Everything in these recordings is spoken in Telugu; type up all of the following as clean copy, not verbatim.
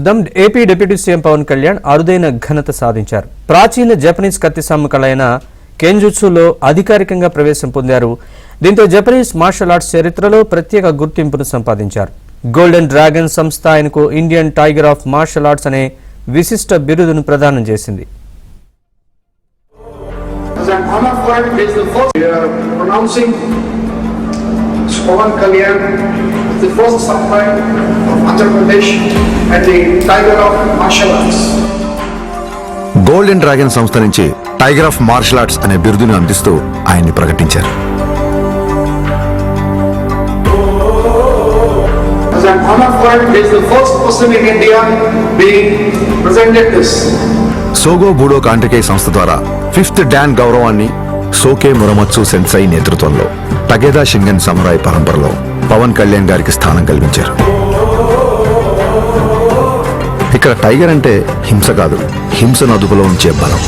చూద్దాం. AP deputy CM Pawan Kalyan అరుదైన ఘనత సాధించారు. ప్రాచీన జపనీస్ కత్తి సమ్మకళైన కెంజుట్సులో అధికారికంగా ప్రవేశం పొందారు. దీంతో జపనీస్ మార్షల్ ఆర్ట్స్ చరిత్రలో ప్రత్యేక గుర్తింపును సంపాదించారు. గోల్డెన్ డ్రాగన్ సంస్థ ఆయనకు Indian tiger of martial arts అనే విశిష్ట బిరుదును ప్రదానం చేసింది. Pawan Kalyan is the first samurai of Andhra Pradesh and the Tiger of Martial Arts. Golden Dragon సంస్థ నుంచి టైగర్ ఆఫ్ మార్షల్ ఆర్ట్స్ అనే బిరుదును అందిస్తూ ఆయన్ని ప్రకటించారు. As an honor fund, he is the first person in India being presented this. సోగో budo కాంటకే సంస్థ ద్వారా 5th డాన్ గౌరవాన్ని సోకే మురమత్సు సెన్సై నేతృత్వంలో టగేదా షింగన్ సమురాయ్ పరంపరలో పవన్ కళ్యాణ్ గారికి స్థానం కల్పించారు. ఇక్కడ టైగర్ అంటే హింస కాదు, హింసను అదుపులో ఉంచే బలం.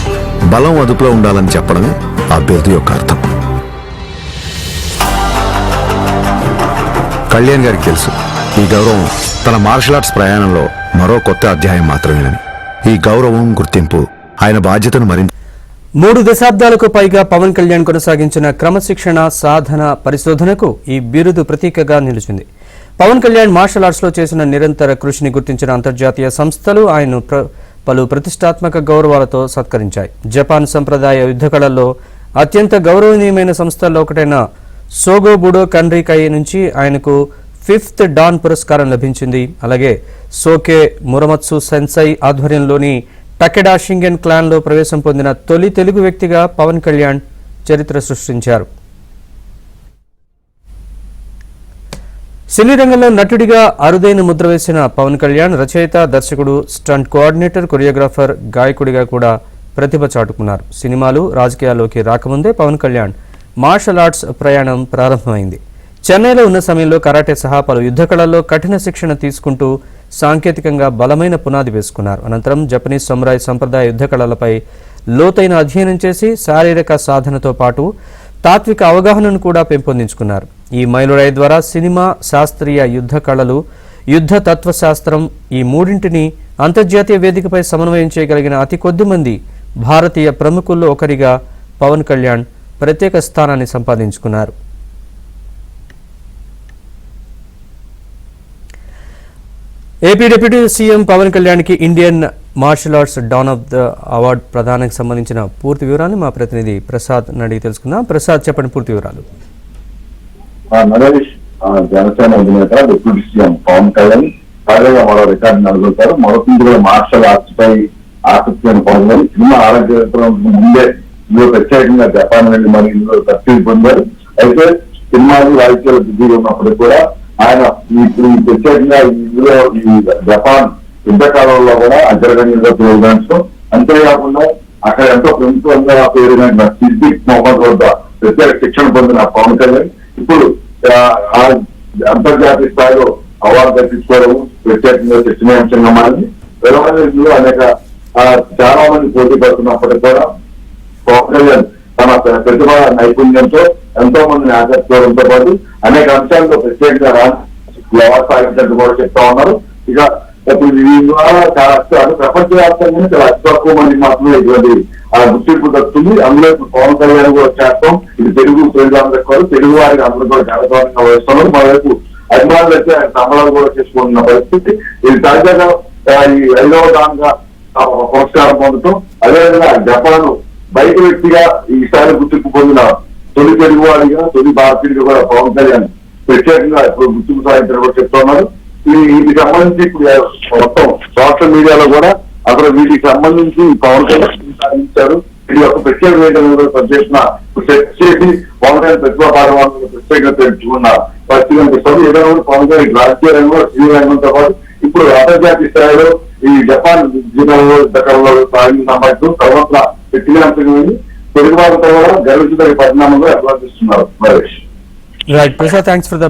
బలం అదుపులో ఉండాలని చెప్పడమే ఆ బిరుదు యొక్క అర్థం. కళ్యాణ్ గారికి తెలుసు, ఈ గౌరవం తన మార్షల్ ఆర్ట్స్ ప్రయాణంలో మరో కొత్త అధ్యాయం మాత్రమేనని. ఈ గౌరవం, గుర్తింపు ఆయన బాధ్యతను మరింత 3 దశాబ్దాలకు పైగా పవన్ కళ్యాణ్ కొనసాగించిన క్రమశిక్షణ, సాధన, పరిశోధనకు ఈ బిరుదు ప్రతీకగా నిలిచింది. పవన్ కళ్యాణ్ మార్షల్ ఆర్ట్స్లో చేసిన నిరంతర కృషిని గుర్తించిన అంతర్జాతీయ సంస్థలు ఆయన్ను పలు ప్రతిష్టాత్మక గౌరవాలతో సత్కరించాయి. జపాన్ సంప్రదాయ యుద్ధ కళల్లో అత్యంత గౌరవనీయమైన సంస్థల్లో ఒకటైన సోగో బుడో కండ్రికై నుంచి ఆయనకు 5th డాన్ పురస్కారం లభించింది. అలాగే సోకే మురమత్సు సెన్సై ఆధ్వర్యంలోని టకెడా షింగెన్ క్లాన్లో ప్రవేశం పొందిన తొలి తెలుగు వ్యక్తిగా పవన్ కళ్యాణ్ చరిత్ర సృష్టించారు. సినీ రంగంలో నటుడిగా అరుదైన ముద్ర వేసిన పవన్ కళ్యాణ్ రచయిత, దర్శకుడు, స్టంట్ కోఆర్డినేటర్, కొరియోగ్రాఫర్, గాయకుడిగా కూడా ప్రతిభ చాటుకున్నారు. సినిమాలు, రాజకీయాల్లోకి రాకముందే పవన్ కళ్యాణ్ మార్షల్ ఆర్ట్స్ ప్రయాణం ప్రారంభమైంది. చెన్నైలో ఉన్న సమయంలో కరాటే సహా పలు యుద్ధ కళల్లో కఠిన శిక్షణ తీసుకుంటూ సాంకేతికంగా బలమైన పునాది వేసుకున్నారు. అనంతరం జపనీస్ సమురాయ్ సంప్రదాయ యుద్ధ కళలపై లోతైన అధ్యయనం చేసి శారీరక సాధనతో పాటు తాత్విక అవగాహనను కూడా పెంపొందించుకున్నారు. ఈ మైలురాయి ద్వారా సినిమా, శాస్త్రీయ యుద్ధ కళలు, యుద్ధ తత్వశాస్త్రం ఈ మూడింటిని అంతర్జాతీయ వేదికపై సమన్వయం చేయగలిగిన అతి కొద్ది మంది భారతీయ ప్రముఖుల్లో ఒకరిగా పవన్ కళ్యాణ్ ప్రత్యేక స్థానాన్ని సంపాదించుకున్నారు. ఏపీ డిప్యూటీ సీఎం పవన్ కళ్యాణ్కి Indian martial arts don of the award ప్రదానానికి సంబంధించిన పూర్తి వివరాన్ని మా ప్రతినిధి ప్రసాద్ అడిగి తెలుసుకుందాం. ప్రసాద్, చెప్పండి పూర్తి వివరాలు. నరేష్, జనసేన అధినేత డిప్యూటీ సీఎం పవన్ కళ్యాణ్ తాజాగా మరో రికార్డు నెలకొల్పారు. మరొక మార్షల్ ఆర్ట్స్ పై ఆసక్తిని పొందారు. సినిమా ఆరోగ్య ముందే ఇందులో ప్రత్యేకంగా జపాన్ వెళ్ళి మరి ఇందులో తర్ఫీదు పొందారు. అయితే సినిమాలు, రాజకీయాలు బిజీగా ఉన్నప్పటికీ కూడా ఆయన ఇప్పుడు ప్రత్యేకంగా ఇందులో ఈ జపాన్ యుద్ధ కాలంలో కూడా అగ్రగణ్యంగా ప్రోగ్రామ్స్, అంతేకాకుండా అక్కడ ఎంతో ప్రభుత్వంగా పేరున సిద్దిక్ మొహమ్మద్ వద్ద ప్రత్యేక శిక్షణ పొందిన పవన్ కళ్యాణ్ ఇప్పుడు అంతర్జాతీయ స్థాయిలో అవార్డు దక్కించుకోవడం ప్రత్యేకంగా చర్చనీయాంశంగా మారింది. ఇందులో అనేక చాలా మంది పోటీ పడుతున్నప్పటికీ కూడా పవన్ కళ్యాణ్ తన ప్రతిభ నైపుణ్యంతో ఎంతో మందిని ఆకర్షించడంతో పాటు అనేక అంశాల్లో ప్రత్యేకంగా అవార్డు సాధించినట్టు కూడా చెప్తా ఉన్నారు. ఇక ప్రపంచవ్యాప్తంగా చాలా అతి తక్కువ మంది మాత్రమే ఇటువంటి గుర్తింపు దక్కుతుంది. అందులో ఇప్పుడు పవన్ కళ్యాణ్ కూడా చేస్తాం. ఇది తెలుగు ప్రజలందరికీ కూడా, తెలుగు వారికి అందరూ కూడా గర్వకారణంగా వహిస్తున్నారు. మరోవైపు అభిమానులు అయితే ఆయన సంబరాలు కూడా చేసుకుంటున్న పరిస్థితి. ఇది తాజాగా ఈ 5వ దానిగా పురస్కారం పొందటం, అదేవిధంగా జపాన్ బయట వ్యక్తిగా ఈసారి గుర్తింపు పొందిన తొలి తెలుగు వాడిగా, తొలి భారతీయుడిగా కూడా పవన్ కళ్యాణ్ ప్రత్యేకంగా ఇప్పుడు గుర్తింపు సాధించడం కూడా చెప్తున్నారు. వీటికి సంబంధించి ఇప్పుడు మొత్తం సోషల్ మీడియాలో కూడా అసలు వీటికి సంబంధించి పవన్ కళ్యాణ్ సాధించారు. ఇది ఒక ప్రత్యేక చేసిన సెట్ చేసి పవన్ కళ్యాణ్ ప్రతిభా పాఠవాలను ప్రత్యేకంగా తెలుసుకున్న పరిస్థితి అనిపిస్తుంది. ఏదైనా కూడా పవన్ కళ్యాణ్ రాజకీయ రంగంలో, సినీ రంగంతో పాటు ఇప్పుడు అంతర్జాతీయ స్థాయిలో ఈ జపాన్ జిల్లాలో దగ్గరలో సంబంధించిన సర్వత్రా వ్యక్తిగా అంశమైంది. తెలుగు వారితో కూడా గర్వించదగిన పరిణామంగా అభివర్తిస్తున్నారు. Right Prasad, thanks for the